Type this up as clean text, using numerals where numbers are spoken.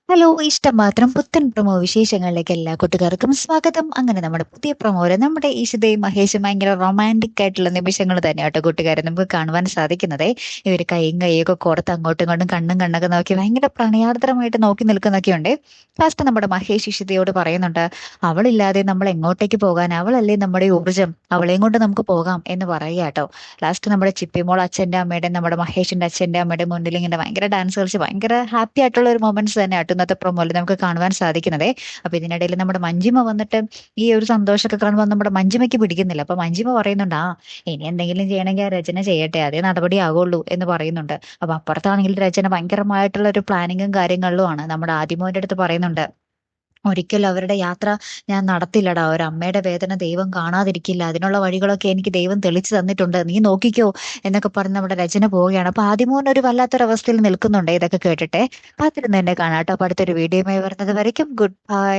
Hello! ഇഷ്ടം മാത്രം പുത്തൻ പ്രൊമോ വിശേഷങ്ങളിലേക്ക് എല്ലാ കൂട്ടുകാർക്കും സ്വാഗതം. അങ്ങനെ നമ്മുടെ പുതിയ പ്രൊമോയില് നമ്മുടെ ഈശിതയും മഹേഷും ഭയങ്കര റൊമാന്റിക് ആയിട്ടുള്ള നിമിഷങ്ങൾ തന്നെയാട്ടോ കൂട്ടുകാരെ നമുക്ക് കാണുവാൻ സാധിക്കുന്നതേ. ഇവര് കൈയൊക്കെ കോർത്ത് അങ്ങോട്ടും ഇങ്ങോട്ടും കണ്ണും കണ്ണൊക്കെ നോക്കി ഭയങ്കര പ്രണയാർദ്രമായിട്ട് നോക്കി നിൽക്കുന്നൊക്കെയുണ്ട്. ലാസ്റ്റ് നമ്മുടെ മഹേഷ് ഇഷിതയോട് പറയുന്നുണ്ട്, അവളില്ലാതെ നമ്മൾ എങ്ങോട്ടേക്ക് പോകാൻ? അവളല്ലേ നമ്മുടെ ഊർജ്ജം. അവളെയും കൊണ്ട് നമുക്ക് പോകാം എന്ന് പറയാട്ടോ. ലാസ്റ്റ് നമ്മുടെ ചിപ്പിമോൾ അച്ഛന്റെ അമ്മയുടെ നമ്മുടെ മഹേഷിന്റെ അച്ഛന്റെ അമ്മയുടെ മുന്നിൽ ഇങ്ങനെ ഭയങ്കര ഡാൻസ് കളിച്ച് ഭയങ്കര ഹാപ്പി ആയിട്ടുള്ള ഒരു മൊമെന്റ്സ് തന്നെ ആട്ടോ ഇന്നത്തെ പ്രൊമോയിൽ നമുക്ക് കാണുവാൻ സാധിക്കുന്നതേ. അപ്പൊ ഇതിനിടയിൽ നമ്മുടെ മഞ്ജിമ വന്നിട്ട് ഈ ഒരു സന്തോഷമൊക്കെ കാണുമ്പോൾ നമ്മുടെ മഞ്ജിമയ്ക്ക് പിടിക്കുന്നില്ല. അപ്പൊ മഞ്ജിമ പറയുന്നുണ്ട്, ഇനി എന്തെങ്കിലും ചെയ്യണമെങ്കിൽ ആ രചന ചെയ്യട്ടെ, അതേ നടപടി ആകുള്ളൂ എന്ന് പറയുന്നുണ്ട്. അപ്പൊ അപ്പുറത്താണെങ്കിൽ രചന ഭയങ്കരമായിട്ടുള്ള ഒരു പ്ലാനിങ്ങും കാര്യങ്ങളിലും ആണ്. നമ്മുടെ ആദിമോന്റെ അടുത്ത് പറയുന്നുണ്ട്, ഒരിക്കലും അവരുടെ യാത്ര ഞാൻ നടത്തില്ലടാ. ഒരു അമ്മയുടെ വേദന ദൈവം കാണാതിരിക്കില്ല. അതിനുള്ള വഴികളൊക്കെ എനിക്ക് ദൈവം തെളിച്ചു തന്നിട്ടുണ്ട്. നീ നോക്കിക്കോ എന്നൊക്കെ പറഞ്ഞ് നമ്മുടെ രചന പോവുകയാണ്. അപ്പൊ ആദിമോൻ ഒരു വല്ലാത്തൊരവസ്ഥയിൽ നിൽക്കുന്നുണ്ട് ഇതൊക്കെ കേട്ടിട്ടെ. കാത്തിരുന്ന് തന്നെ കാണാം ട്ടോ. അപ്പൊ അടുത്തൊരു വീഡിയോയുമായി വരുന്നത് വരയ്ക്കും ഗുഡ് ബൈ.